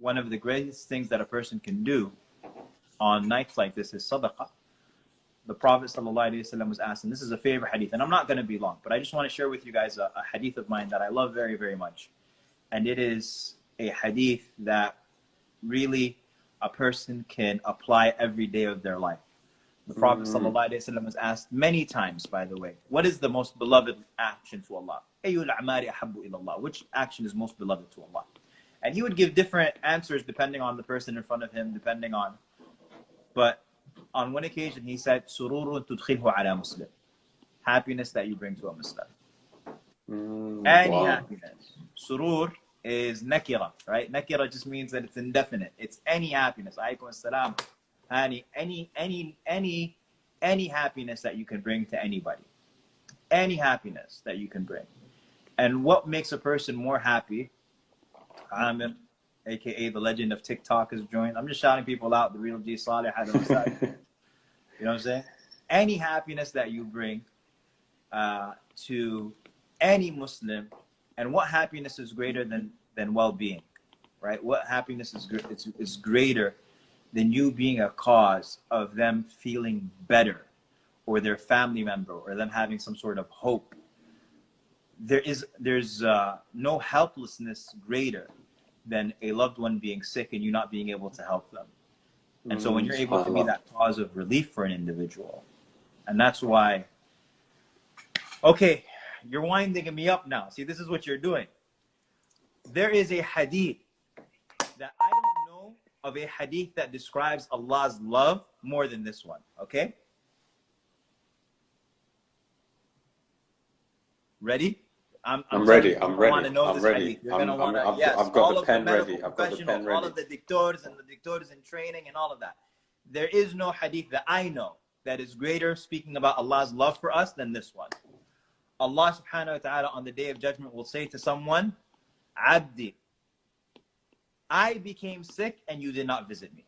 one of the greatest things that a person can do on nights like this is sadaqah. The Prophet ﷺ was asked, and this is a favorite hadith, and I'm not going to be long, but I just want to share with you guys a hadith of mine that I love very, very much. And it is a hadith that really a person can apply every day of their life. The Prophet ﷺ was asked many times, by the way, what is the most beloved action to Allah? Ayyul a'mari ahabbu ila Allah? Which action is most beloved to Allah? And he would give different answers depending on the person in front of him, but on one occasion he said, sururun tudkhilhu ala muslim. Happiness that you bring to a Muslim. Any happiness. Surur is nakira, right? Nakira just means that it's indefinite. It's any happiness. Alaykum assalam. Any happiness that you can bring to anybody. Any happiness that you can bring. And what makes a person more happy? Ammar, aka the legend of TikTok, has joined. I'm just shouting people out. The real G Saleh had on side. You know what I'm saying? Any happiness that you bring to any Muslim, and what happiness is greater than well-being, right? What happiness is greater than you being a cause of them feeling better, or their family member, or them having some sort of hope. There's no helplessness greater than a loved one being sick and you not being able to help them. And so when you're able to be that cause of relief for an individual, and that's why, okay, you're winding me up now. See, this is what you're doing. There is a hadith that I don't know of a hadith that describes Allah's love more than this one, okay? Ready? I'm ready. I'm ready. I'm ready. I've got the pen ready. I've got the pen ready. All of the doctors and the doctors in training and all of that. There is no hadith that I know that is greater speaking about Allah's love for us than this one. Allah subhanahu wa ta'ala on the day of judgment will say to someone, Abdi, I became sick and you did not visit me.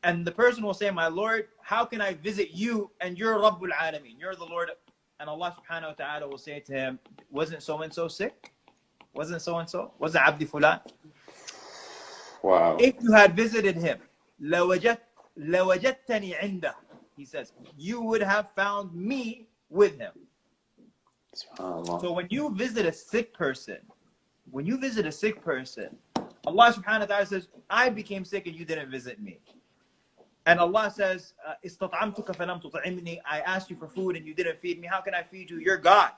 And the person will say, my Lord, how can I visit you and you're Rabbul Alameen, you're the Lord. And Allah subhanahu wa ta'ala will say to him, wasn't so-and-so sick? Wasn't so-and-so? Wasn't Abdi Fulan? Wow. If you had visited him, لَوَجَدْتَنِي عِنْدَهُ, he says, you would have found me with him. So when you visit a sick person, Allah subhanahu wa ta'ala says, I became sick and you didn't visit me. And Allah says, إِسْتَطْعَمْتُكَ فَلَمْ تُطْعِمْنِي, I asked you for food and you didn't feed me. How can I feed you? You're God.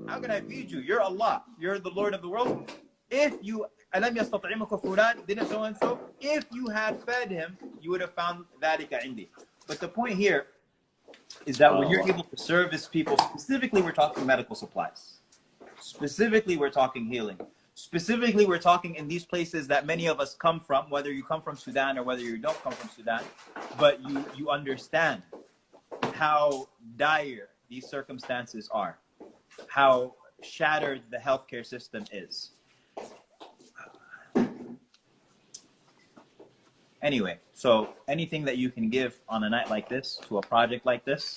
How can I feed you? You're Allah. You're the Lord of the world. If you, أَلَمْ يَسْتَطْعِمُكَ فُلَانٍ, didn't so-and-so? If you had fed him, you would have found ذَلِكَ عِنْدِي. But the point here is that when you're able to service people, specifically we're talking medical supplies. Specifically we're talking healing. Specifically we're talking in these places that many of us come from, whether you come from Sudan or whether you don't come from Sudan, but you understand how dire these circumstances are, how shattered the healthcare system is. Anyway, so anything that you can give on a night like this, to a project like this,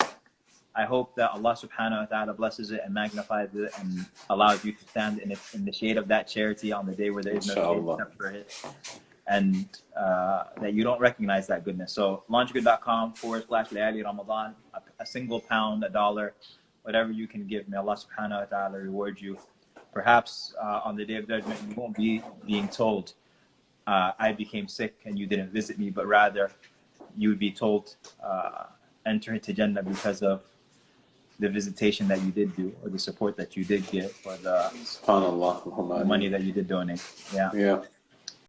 I hope that Allah subhanahu wa ta'ala blesses it and magnifies it and allows you to stand in the shade of that charity on the day where there is no shade except for it. And that you don't recognize that goodness. So launchgood.com/Layali Ramadan, a single pound, $1, whatever you can give, may Allah subhanahu wa ta'ala reward you. Perhaps on the day of judgment, you won't be being told, I became sick and you didn't visit me, but rather you would be told, enter into Jannah because of the visitation that you did do, or the support that you did give, or the money that you did donate. Yeah.